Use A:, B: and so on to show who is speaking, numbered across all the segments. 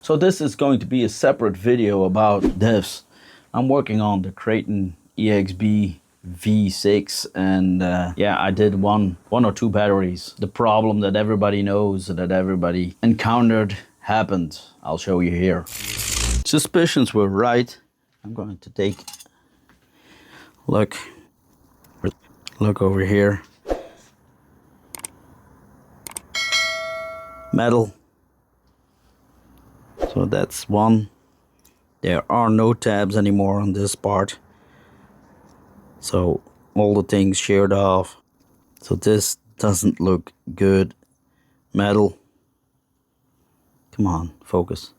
A: So this is going to be a separate video about diffs. I'm working on the Kraton EXB V6 and yeah, I did one or two batteries. The problem that everybody knows, that everybody encountered, happened. I'll show you here. Suspicions were right. I'm going to take look over here. Metal. So that's one. There are no tabs anymore on this part. So all the things sheared off. So this doesn't look good. Metal. Come on, focus.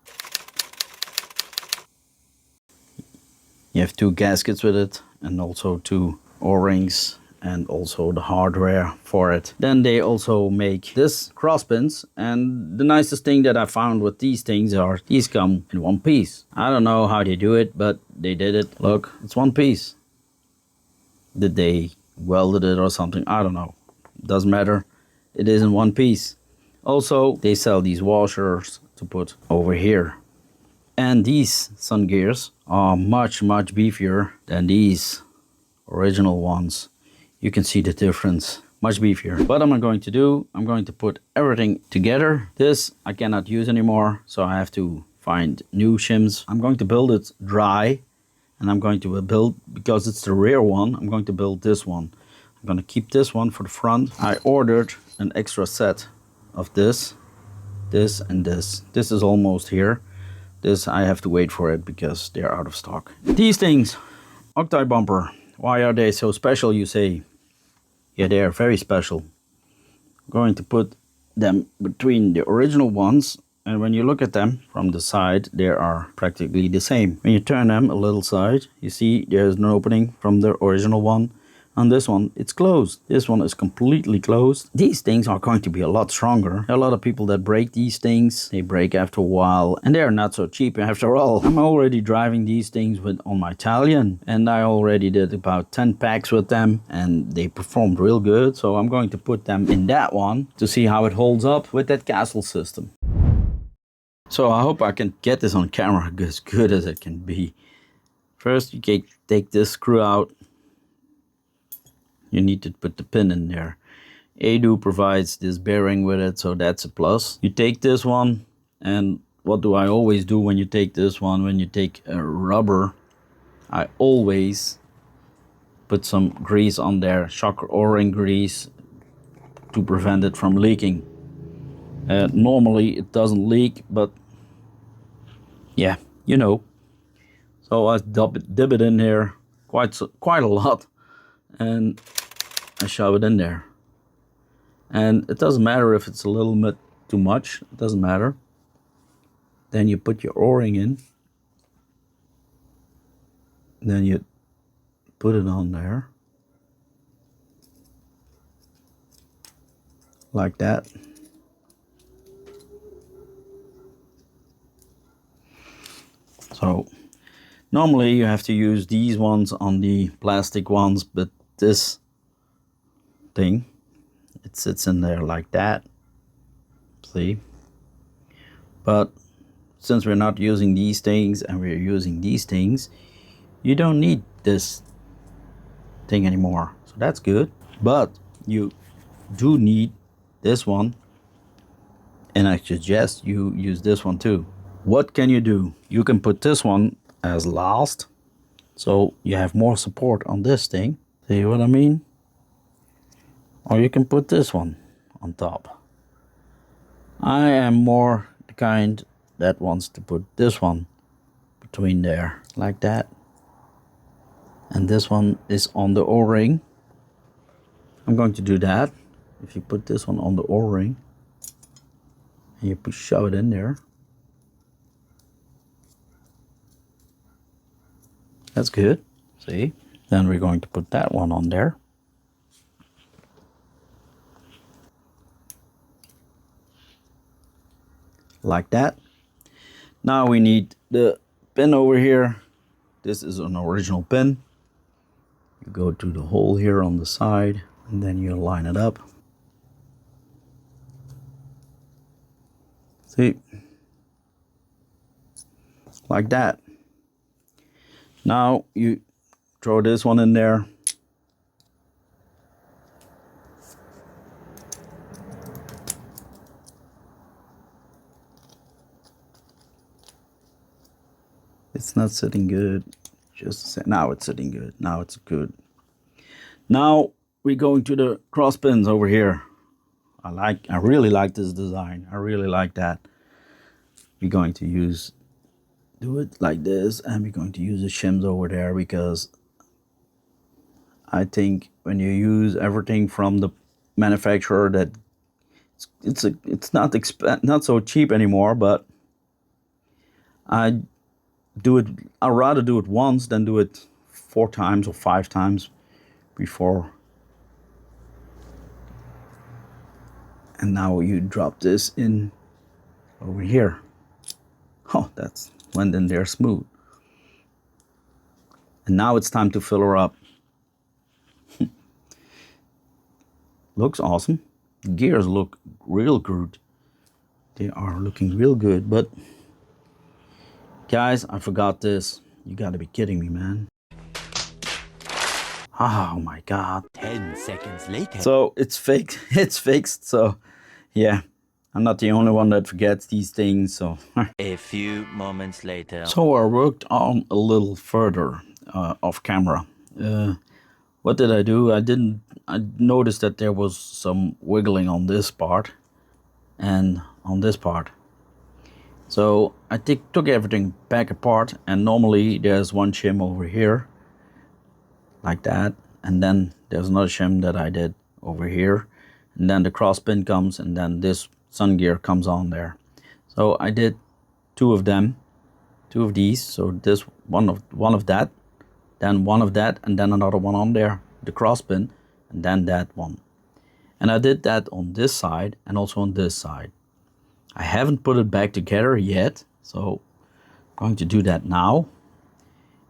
A: You have two gaskets with it and also two O-rings and also the hardware for it. Then they also make this cross pins, and the nicest thing that I found with these things are these come in one piece. I don't know how they do it, but they did it. Look, it's one piece. Did they welded it or something? I don't know. Doesn't matter. It is in one piece. Also, they sell these washers to put over here. And these sun gears are much beefier than these original ones. You can see the difference, much beefier. What am I going to do? I'm going to put everything together. This I cannot use anymore, so I have to find new shims. I'm going to build it dry, and I'm going to build, because it's the rear one, I'm going to build this one. I'm going to keep this one for the front. I ordered an extra set of this, and this. This is almost here. This I have to wait for it because they're out of stock. These things, octave bumper. Why are they so special, you say? Yeah, they are very special. I'm going to put them between the original ones, and when you look at them from the side, they are practically the same. When you turn them a little side, you see there's an opening from the original one. On this one, it's closed. This one is completely closed. These things are going to be a lot stronger. There are a lot of people that break these things. They break after a while, and they're not so cheap after all. I'm already driving these things on my Italian, and I already did about 10 packs with them, and they performed real good. So I'm going to put them in that one to see how it holds up with that castle system. So I hope I can get this on camera as good as it can be. First, you take this screw out. You need to put the pin in there. Edu provides this bearing with it, so that's a plus. You take this one, and what do I always do when you take this one? When you take a rubber, I always put some grease on there, shock O-ring grease, to prevent it from leaking. Normally it doesn't leak, but yeah, you know. So I dip it in here quite a lot, and I shove it in there. And it doesn't matter if it's a little bit too much, it doesn't matter. Then you put your O-ring in. Then you put it on there. Like that. So normally you have to use these ones on the plastic ones, but this thing, it sits in there like that. See? But since we're not using these things and we're using these things, you don't need this thing anymore. So that's good. But you do need this one, and I suggest you use this one too. What can you do? You can put this one as last, so you have more support on this thing. See what I mean? Or you can put this one on top. I am more the kind that wants to put this one between there, like that. And this one is on the O-ring. I'm going to do that. If you put this one on the O-ring, and you shove it in there. That's good, see? Then we're going to put that one on there. Like that. Now we need the pin over here. This is an original pin. You go to the hole here on the side, and then you line it up. See? like that. Now you throw this one in there. It's not sitting good. Just a sec. Now it's sitting good. Now it's good. Now we're going to the cross pins over here. I really like this design. I really like that. We're going to do it like this, and we're going to use the shims over there, because I think when you use everything from the manufacturer, that it's not so cheap anymore. But I'd rather do it once than do it 4 times or 5 times before. And now you drop this in over here. Oh, that's went in there smooth. And now it's time to fill her up. Looks awesome. The gears look real good. They are looking real good. But guys, I forgot this. You gotta be kidding me, man. Oh my god.
B: 10 seconds later.
A: So it's fake. It's fixed. So yeah, I'm not the only one that forgets these things. So
B: a few moments later.
A: So I worked on a little further off camera. What did I do? I noticed that there was some wiggling on this part and on this part. So I took everything back apart, and normally there's one shim over here like that, and then there's another shim that I did over here, and then the cross pin comes, and then this sun gear comes on there. So I did 2 of them, 2 of these. So this one of that, then one of that, and then another one on there, the cross pin, and then that one. And I did that on this side and also on this side. I haven't put it back together yet, so I'm going to do that now.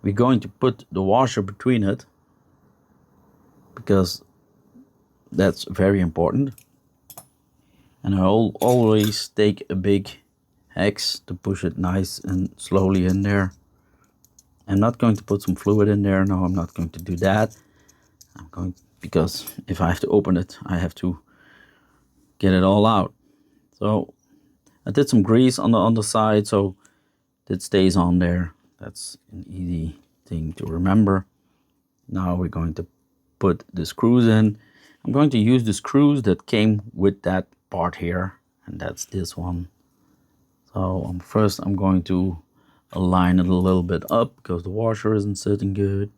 A: We're going to put the washer between it, because that's very important. And I'll always take a big hex to push it nice and slowly in there. I'm not going to put some fluid in there. No, I'm not going to do that. Because if I have to open it, I have to get it all out. So I did some grease on the side, so it stays on there. That's an easy thing to remember. Now we're going to put the screws in. I'm going to use the screws that came with that part here, and that's this one. So first I'm going to align it a little bit up, because the washer isn't sitting good,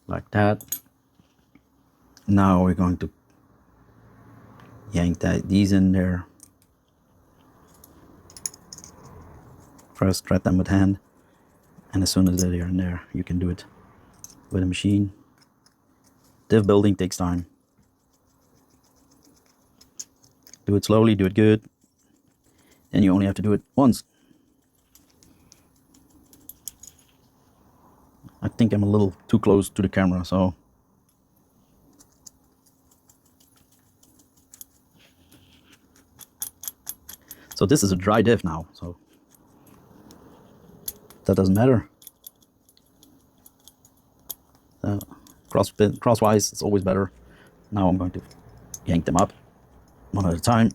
A: like that. Now we're going to yank these in there. First thread them with hand, and as soon as they're in there, you can do it with a machine. Diff building takes time. Do it slowly, do it good. Then you only have to do it once. I think I'm a little too close to the camera, so. So this is a dry diff now, so that doesn't matter. Crosswise is always better. Now I'm going to yank them up one at a time.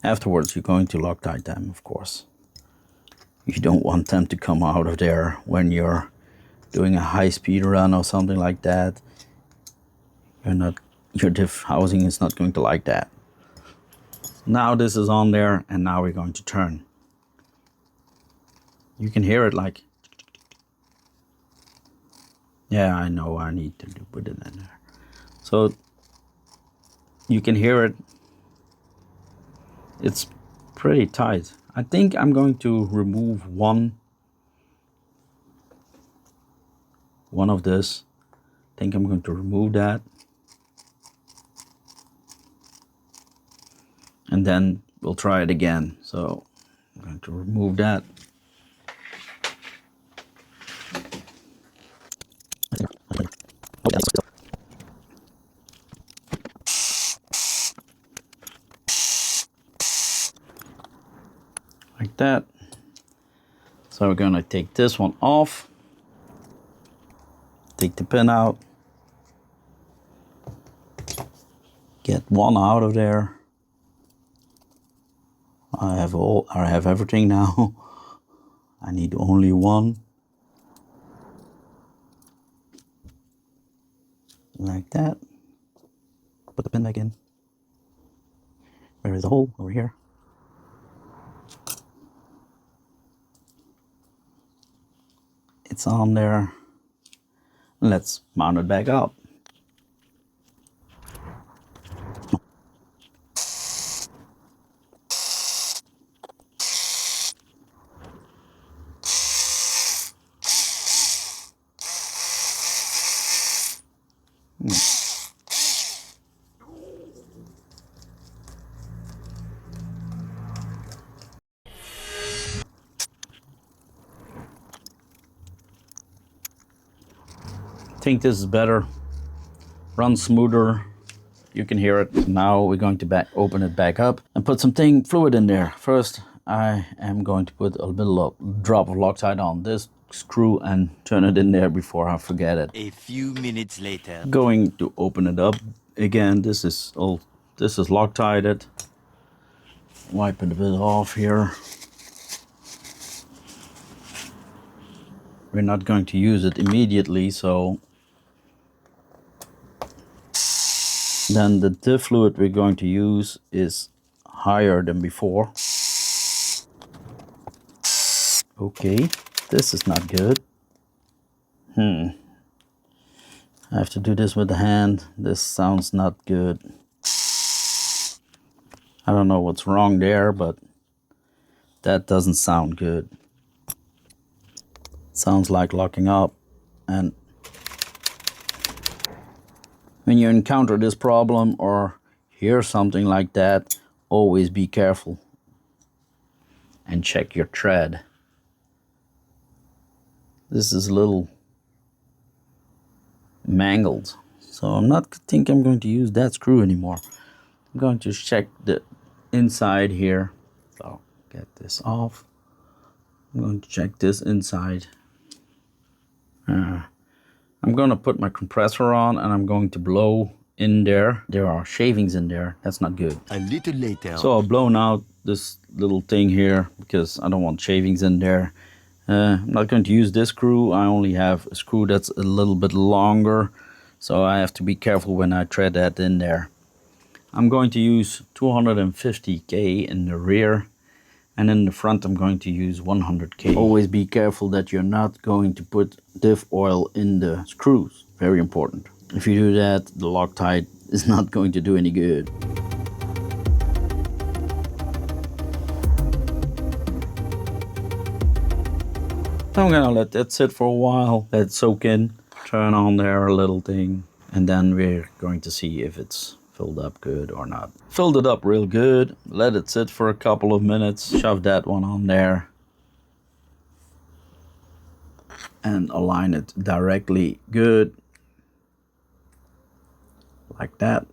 A: Afterwards, you're going to Loctite them, of course. You don't want them to come out of there when you're doing a high-speed run or something like that. Your diff housing is not going to like that. Now this is on there, and now we're going to turn. You can hear it like, yeah, I know I need to put it in there. So you can hear it. It's pretty tight. I think I'm going to remove one of this. I think I'm going to remove that. And then we'll try it again. So I'm going to remove that. like that. So we're gonna take this one off, take the pin out, get one out of there. I have everything now. I need only one. Like that. Put the pin back in. Where is the hole? Over here. It's on there. Let's mount it back up. I think this is better. Runs smoother. You can hear it. Now we're going to open it back up and put some fluid in there. First, I am going to put a little drop of Loctite on this screw and turn it in there before I forget it.
B: A few minutes later.
A: Going to open it up again. This is Loctited. Wipe it a bit off here. We're not going to use it immediately, so then the diff fluid we're going to use is higher than before. Okay, this is not good. I have to do this with the hand. This sounds not good. I don't know what's wrong there, but that doesn't sound good. Sounds like locking up, and when you encounter this problem or hear something like that, always be careful and check your thread. This is a little mangled, so I'm going to use that screw anymore. I'm going to check the inside here. So get this off. I'm going to check this inside. I'm going to put my compressor on and I'm going to blow in there. There are shavings in there. That's not good.
B: A little later.
A: So I've blown out this little thing here because I don't want shavings in there. I'm not going to use this screw. I only have a screw that's a little bit longer, so I have to be careful when I thread that in there. I'm going to use 250K in the rear, and in the front I'm going to use 100K. Always be careful that you're not going to put diff oil in the screws. Very important. If you do that, the Loctite is not going to do any good. I'm gonna let that sit for a while, let it soak in, turn on there a little thing, and then we're going to see if it's filled up good or not. Filled it up real good, let it sit for a couple of minutes, shove that one on there, and align it directly good, like that,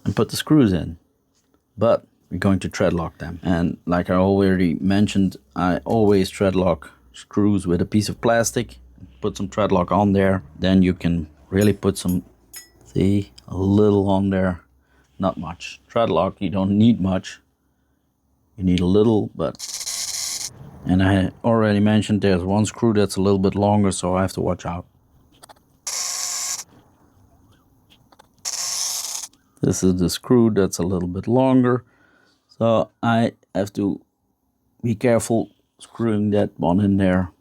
A: and put the screws in. But we're going to thread lock them, and like I already mentioned, I always thread lock screws with a piece of plastic. Put some thread lock on there, then you can really put some, see, a little on there, not much. Thread lock, you don't need much, you need a little, but, and I already mentioned there's one screw that's a little bit longer, so I have to watch out. This is the screw that's a little bit longer, so I have to be careful screwing that one in there.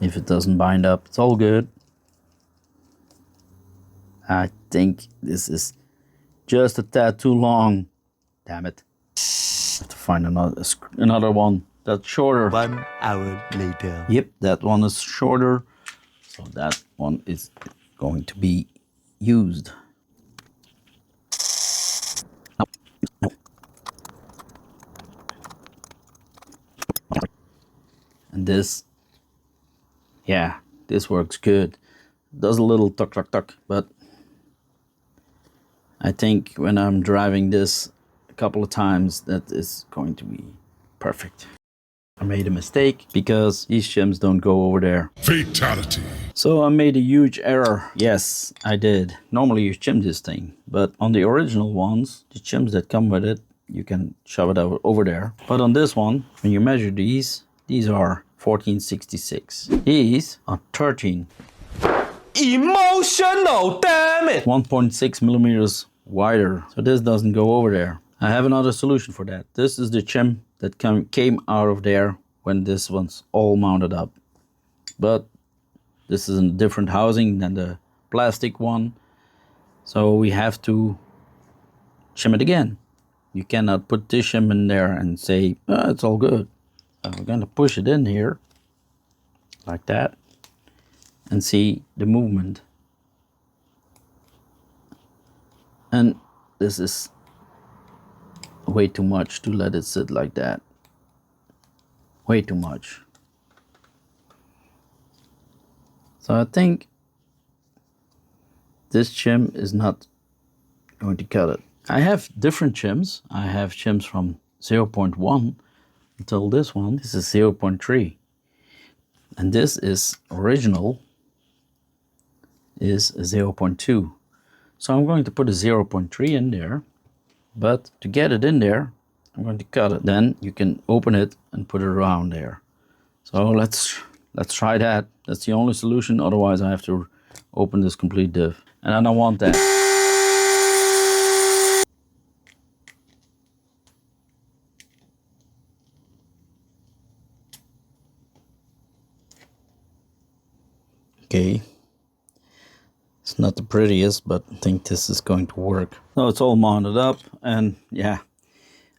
A: If it doesn't bind up, it's all good. I think this is just a tad too long. Damn it. I have to find another one that's shorter.
B: 1 hour later.
A: Yep, that one is shorter, so that one is going to be used. And this, yeah, this works good. Does a little tuck tuck tuck, but I think when I'm driving this a couple of times, that is going to be perfect. I made a mistake because these shims don't go over there.
C: Fatality.
A: So I made a huge error. Yes, I did. Normally you shim this thing, but on the original ones, the shims that come with it, you can shove it over there. But on this one, when you measure these are 1466. These are 13.
D: Emotional, damn it!
A: 1.6 millimeters wider. So this doesn't go over there. I have another solution for that. This is the shim that came out of there when this one's all mounted up. But this is a different housing than the plastic one. So we have to shim it again. You cannot put this shim in there and say, oh, it's all good. So we're going to push it in here like that and see the movement. And this is way too much to let it sit like that. Way too much. So I think this shim is not going to cut it. I have different shims. I have shims from 0.1 until this one. This is 0.3. And this is original is 0.2. So I'm going to put a 0.3 in there. But to get it in there, I'm going to cut it. Then you can open it and put it around there. So let's try that. That's the only solution. Otherwise I have to open this complete diff. And I don't want that. Okay. It's not the prettiest, but I think this is going to work. So it's all mounted up, and yeah,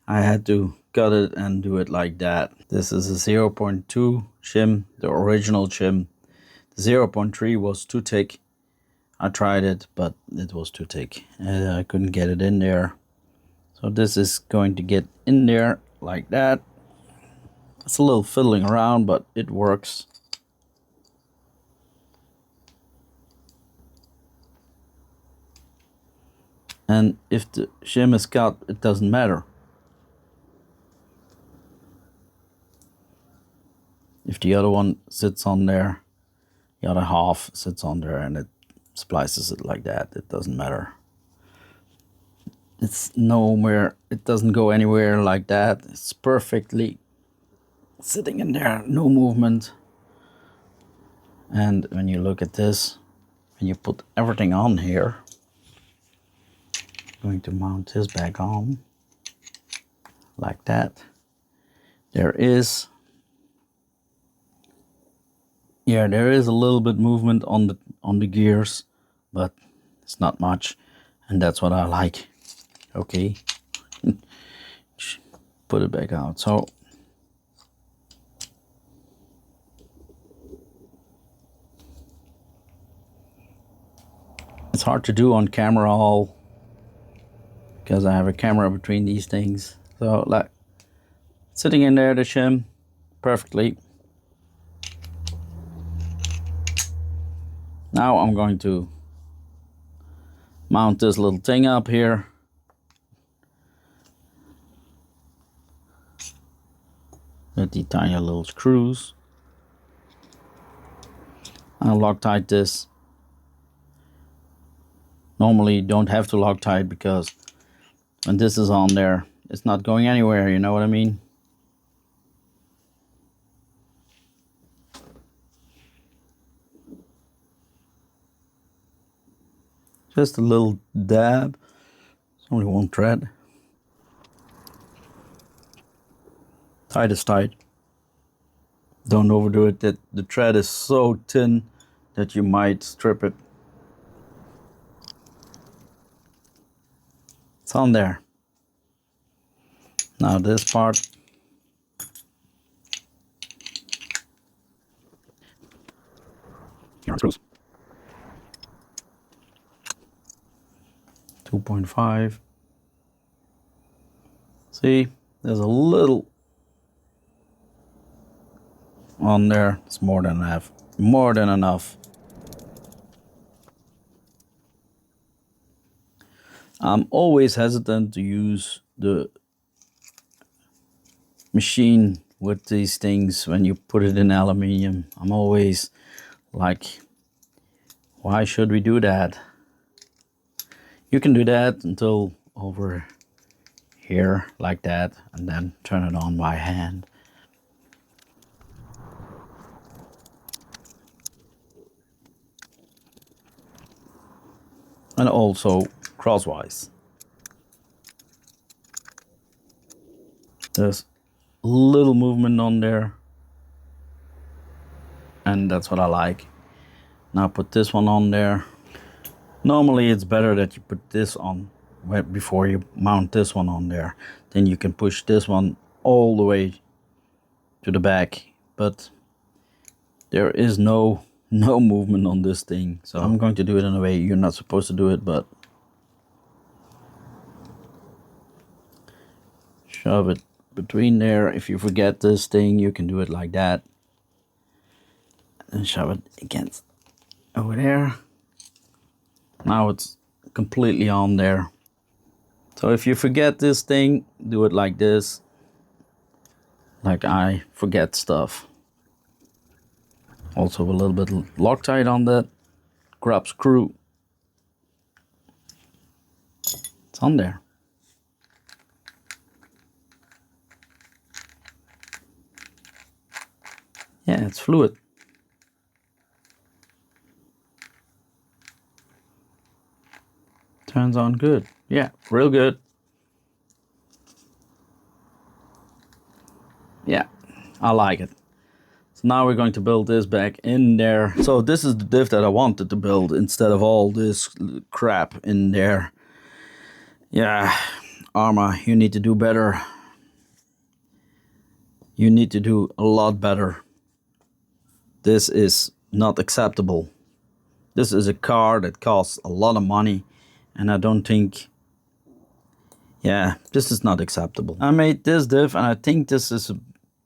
A: I had to cut it and do it like that. This is a 0.2 shim, the original shim. The 0.3 was too thick. I tried it, but it was too thick. I couldn't get it in there. So this is going to get in there like that. It's a little fiddling around, but it works. And if the shim is cut, it doesn't matter. If the other one sits on there, the other half sits on there and it splices it like that, it doesn't matter. It's nowhere, it doesn't go anywhere like that. It's perfectly sitting in there, no movement. And when you look at this, and you put everything on here, going to mount this back on like that. There is a little bit movement on the gears, but it's not much, and that's what I like. Okay. Put it back out. So it's hard to do on camera all because I have a camera between these things. So like sitting in there, the shim perfectly. Now I'm going to mount this little thing up here. With the tiny little screws. I'll Loctite this. Normally you don't have to Loctite because when this is on there, it's not going anywhere, you know what I mean? Just a little dab. It's only one thread. Tight is tight. Don't overdo it. That the thread is so thin that you might strip it. It's on there. Now this part. Here are screws. 2.5. See, there's a little on there. It's more than enough. More than enough. I'm always hesitant to use the machine with these things when you put it in aluminium. I'm always like, why should we do that? You can do that until over here like that, and then turn it on by hand. And also crosswise. There's a little movement on there, and that's what I like. Now put this one on there. Normally it's better that you put this on before you mount this one on there. Then you can push this one all the way to the back, but there is no movement on this thing. So I'm going to do it in a way you're not supposed to do it, but shove it between there. If you forget this thing, you can do it like that and shove it against over there. Now it's completely on there. So if you forget this thing, do it like this, like I forget stuff. Also a little bit Loctite on that, grab screw. It's on there. Yeah, it's fluid. Turns on good. Yeah, real good. Yeah, I like it. So now we're going to build this back in there. So this is the diff that I wanted to build instead of all this crap in there. Yeah, Arrma, you need to do better. You need to do a lot better. This is not acceptable. This is a car that costs a lot of money, and I don't think, yeah, this is not acceptable. I made this diff, and I think this is a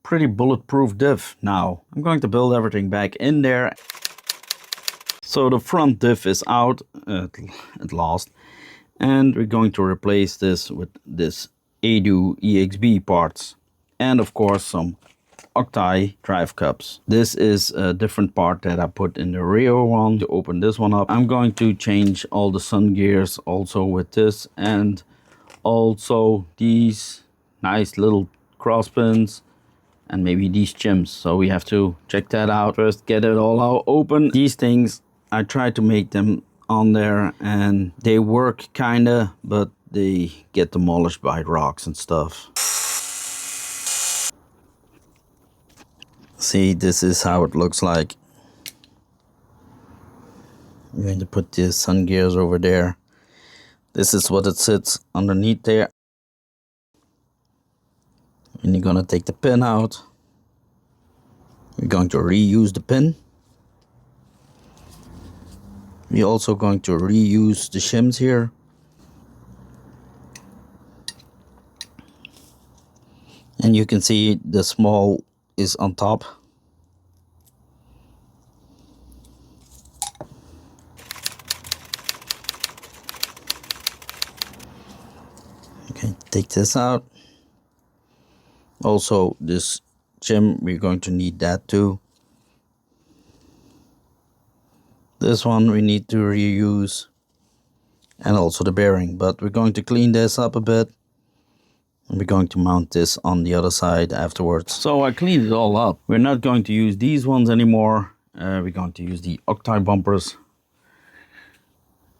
A: pretty bulletproof diff now. I'm going to build everything back in there. So the front diff is out at last, and we're going to replace this with this Edu EXB parts, and of course some octi drive cups. This is a different part that I put in the rear one to open this one up. I'm going to change all the sun gears also with this, and also these nice little cross pins, and maybe these Shims. So we have to check that out first, get it all out open. These things, I tried to make them on there and they work kinda, but they get demolished by rocks and stuff. See, this is how it looks like. I'm going to put the sun gears over there. This is what it sits underneath there. And you're gonna take the pin out. We're going to reuse the pin. We're also going to reuse the shims here. And you can see the small is on top. Okay, take this out. Also, this shim, we're going to need that too. This one we need to reuse, and also the bearing, but we're going to clean this up a bit, and we're going to mount this on the other side afterwards. So I cleaned it all up. We're not going to use these ones anymore. We're going to use the octi bumpers,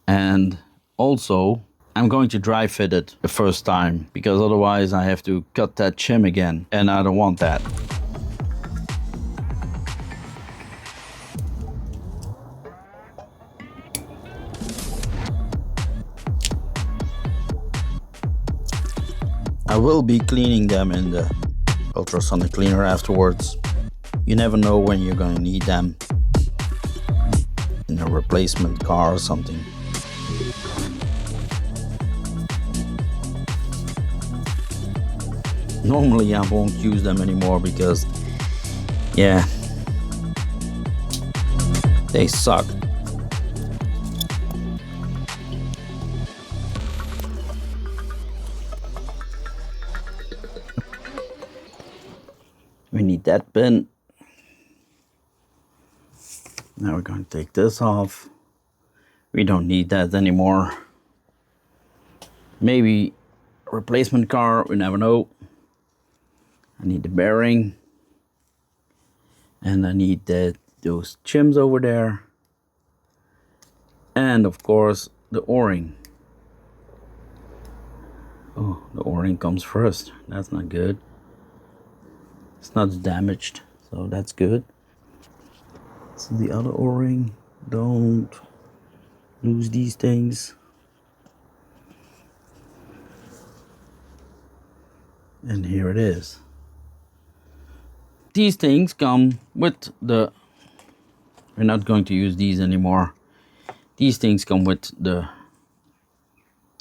A: and also I'm going to dry fit it the first time, because otherwise I have to cut that shim again, and I don't want that. I will be cleaning them in the ultrasonic cleaner afterwards. You never know when you're going to need them in a replacement car or something. Normally I won't use them anymore because, yeah, they suck. We need that pin. Now we're going to take this off. We don't need that anymore. Maybe a replacement car, we never know. I need the bearing. And I need those shims over there. And of course, the O-ring. Oh, the O-ring comes first. That's not good. It's not damaged, so that's good. So the other O-ring, don't lose these things. And here it is. These things come with the, we're not going to use these anymore. These things come with the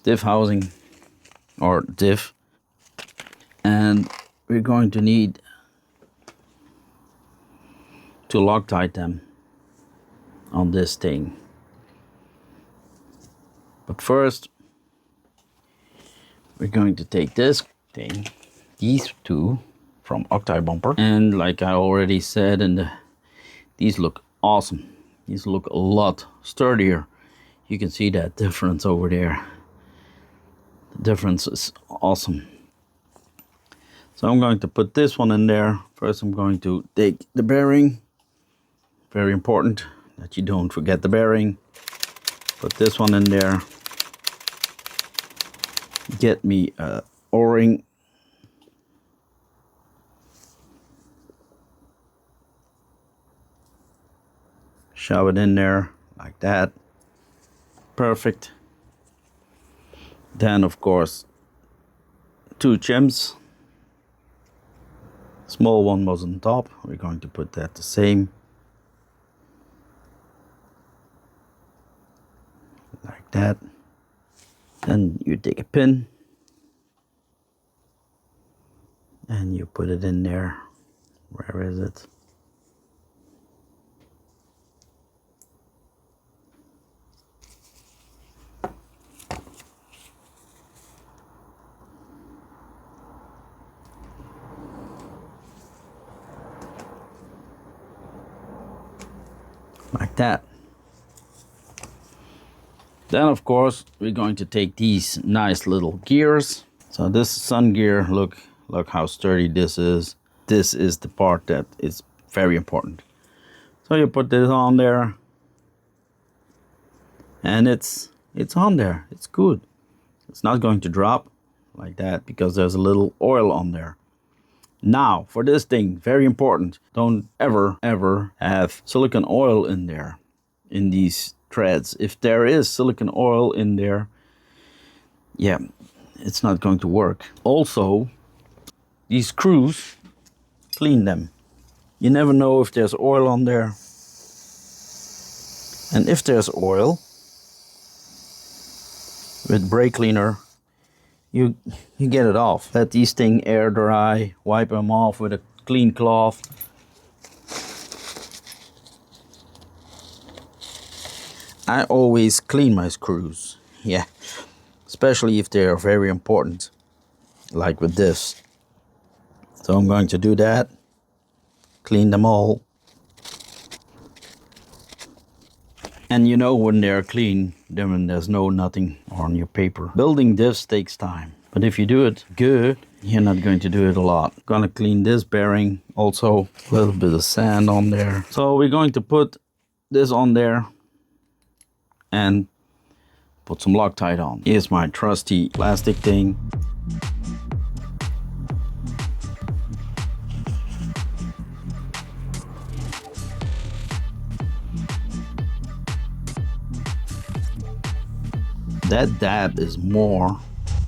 A: diff housing or diff. And we're going to need to Loctite them on this thing. But first, we're going to take this thing, these two from Octite Bumper, and like I already said, these look awesome. These look a lot sturdier. You can see that difference over there. The difference is awesome. So I'm going to put this one in there. First I'm going to take the bearing. Very important that you don't forget the bearing. Put this one in there. Get me a O-ring. Shove it in there like that. Perfect. Then of course, two shims. Small one was on top. We're going to put that the same. Like that. Then you take a pin and you put it in there. Where is it? Like that. Then of course we're going to take these nice little gears. So this sun gear, look how sturdy this is. This is the part that is very important. So you put this on there and it's on there. It's good. It's not going to drop like that because there's a little oil on there. Now for this thing, very important, don't ever have silicone oil in there, in these threads. If there is silicone oil in there, yeah, it's not going to work. Also, these screws, clean them. You never know if there's oil on there. And if there's oil, with brake cleaner, you get it off. Let these things air dry, wipe them off with a clean cloth. I always clean my screws, yeah, especially if they are very important, like with this. So I'm going to do that, clean them all. And you know when they're clean, then when there's nothing on your paper. Building diffs takes time, but if you do it good, you're not going to do it a lot. Gonna clean this bearing, also a little bit of sand on there. So we're going to put this on there and put some Loctite on. Here's my trusty plastic thing. That dab is more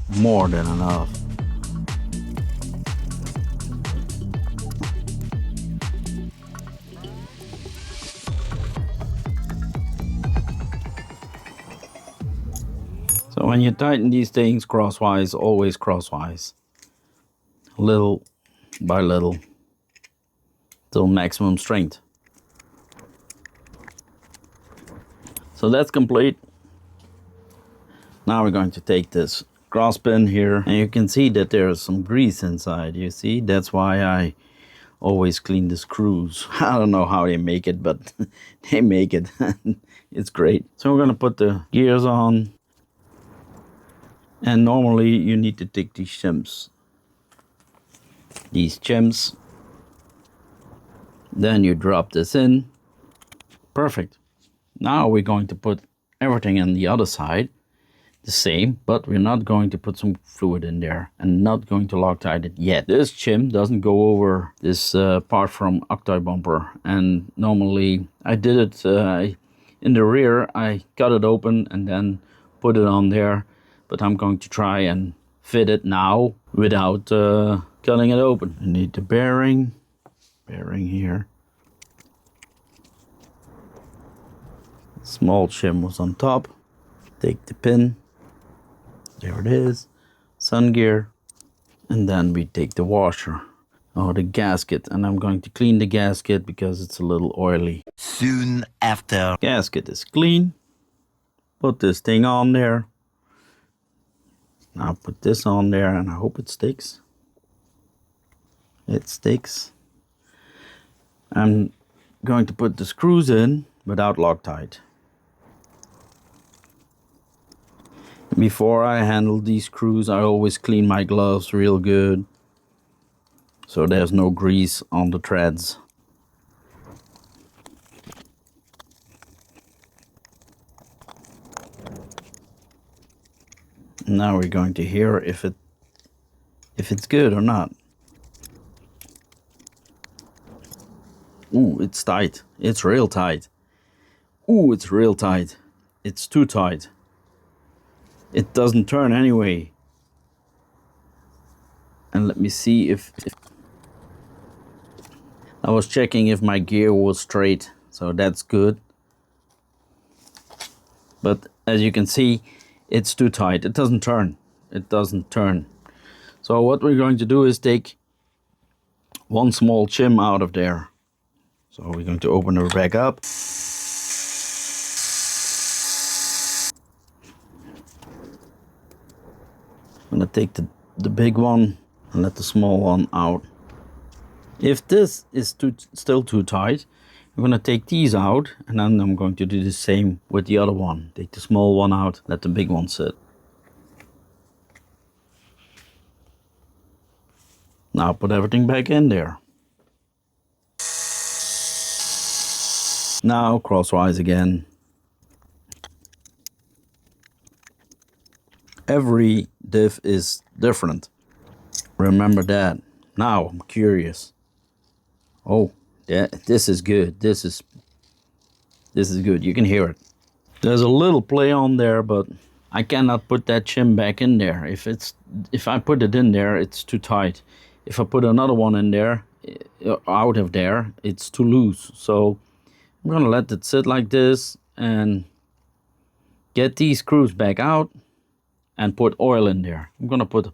A: than enough. So when you tighten these things crosswise, always crosswise. Little by little till maximum strength. So that's complete. Now we're going to take this cross pin here, and you can see that there is some grease inside. You see, that's why I always clean the screws. I don't know how they make it, but they make it. It's great. So we're gonna put the gears on. And normally you need to take these shims. These shims. Then you drop this in. Perfect. Now we're going to put everything on the other side. The same, but we're not going to put some fluid in there and not going to Loctite it yet. This shim doesn't go over this part from octave bumper, and normally I did it in the rear. I cut it open and then put it on there, but I'm going to try and fit it now without cutting it open. I need the bearing here. Small shim was on top. Take the pin. There it is, sun gear, and then we take the washer, or the gasket, and I'm going to clean the gasket because it's a little oily.
B: Soon after.
A: Gasket is clean. Put this thing on there. Now put this on there, and I hope it sticks. It sticks. I'm going to put the screws in without Loctite. Before I handle these screws, I always clean my gloves real good, so there's no grease on the threads. Now we're going to hear if it's good or not. Ooh, it's tight. It's real tight. Ooh, it's real tight. It's too tight. It doesn't turn anyway. And let me see if I was checking if my gear was straight, so that's good. But as you can see, it's too tight. It doesn't turn. It doesn't turn. So what we're going to do is take one small shim out of there. So we're going to open it back up. I'm gonna take the big one and let the small one out. If this is still too tight, I'm gonna take these out, and then I'm going to do the same with the other one. Take the small one out, let the big one sit. Now put everything back in there. Now crosswise again. Every diff is different. Remember that. Now I'm curious. Oh, yeah, this is good. This is good. You can hear it. There's a little play on there, but I cannot put that shim back in there. If I put it in there, it's too tight. If I put another one in there, out of there, it's too loose. So I'm gonna let it sit like this and get these screws back out and put oil in there. I'm gonna put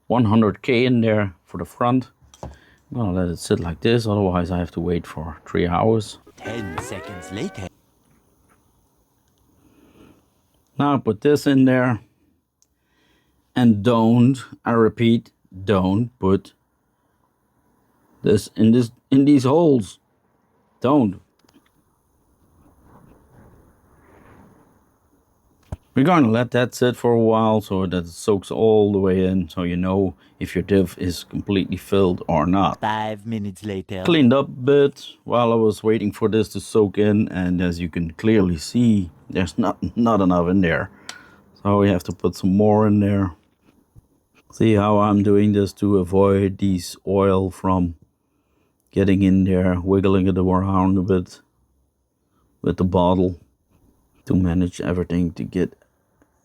A: 100K in there for the front. I'm gonna let it sit like this, otherwise I have to wait for 3 hours.
B: 10 seconds later.
A: Now put this in there. And don't, I repeat, don't put this in these holes. Don't. We're going to let that sit for a while so that it soaks all the way in, so you know if your diff is completely filled or not.
B: 5 minutes later.
A: Cleaned up a bit while I was waiting for this to soak in, and as you can clearly see, there's not enough in there. So we have to put some more in there. See how I'm doing this to avoid these oil from getting in there, wiggling it around a bit with the bottle to manage everything to get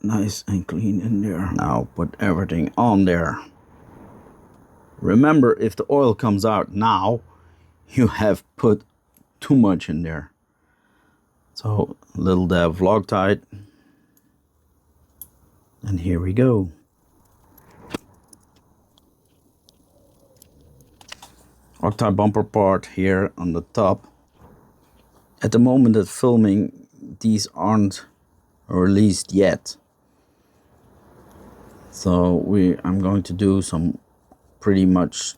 A: nice and clean in there. Now put everything on there. Remember, if the oil comes out now, you have put too much in there. So a little dab of Loctite. And here we go. Octave bumper part here on the top. At the moment of filming, these aren't released yet. So I'm going to do some pretty much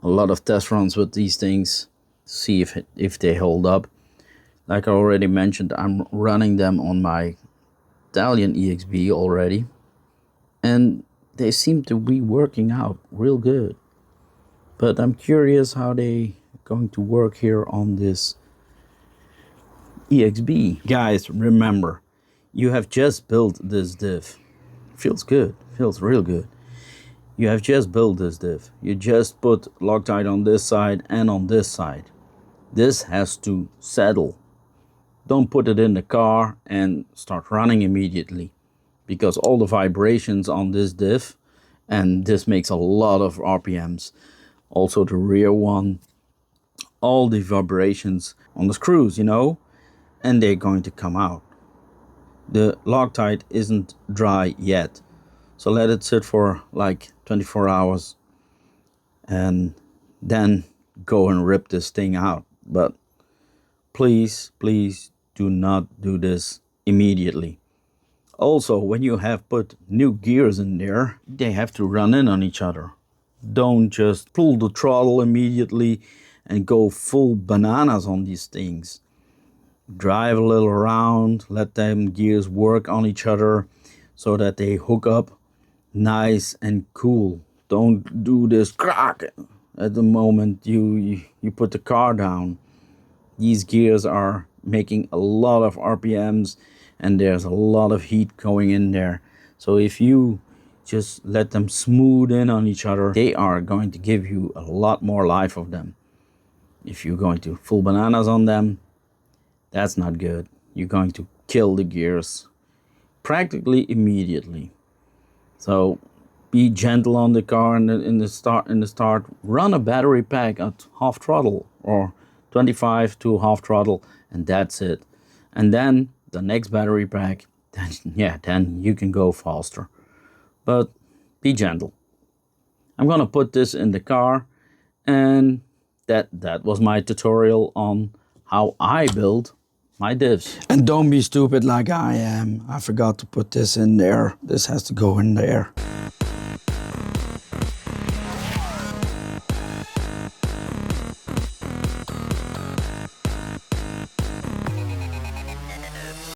A: a lot of test runs with these things to see if they hold up. Like I already mentioned, I'm running them on my Italian EXB already, and they seem to be working out real good. But I'm curious how they going to work here on this EXB. Guys, remember, you have just built this diff. Feels good, feels real good. You have just built this diff. You just put Loctite on this side and on this side. This has to settle. Don't put it in the car and start running immediately, because all the vibrations on this diff, and this makes a lot of RPMs. Also the rear one, all the vibrations on the screws, you know, and they're going to come out. The Loctite isn't dry yet, so let it sit for like 24 hours and then go and rip this thing out. But please, please do not do this immediately. Also, when you have put new gears in there, they have to run in on each other. Don't just pull the throttle immediately and go full bananas on these things. Drive a little around, let them gears work on each other so that they hook up nice and cool. Don't do this crack at the moment you put the car down. These gears are making a lot of RPMs and there's a lot of heat going in there. So if you just let them smooth in on each other, they are going to give you a lot more life of them. If you're going to full bananas on them, that's not good. You're going to kill the gears practically immediately. So be gentle on the car in the start. Run a battery pack at half throttle or 25 to half throttle, and that's it. And then the next battery pack, then you can go faster. But be gentle. I'm gonna put this in the car, and that was my tutorial on how I build my diffs. And don't be stupid like I am. I forgot to put this in there. This has to go in there.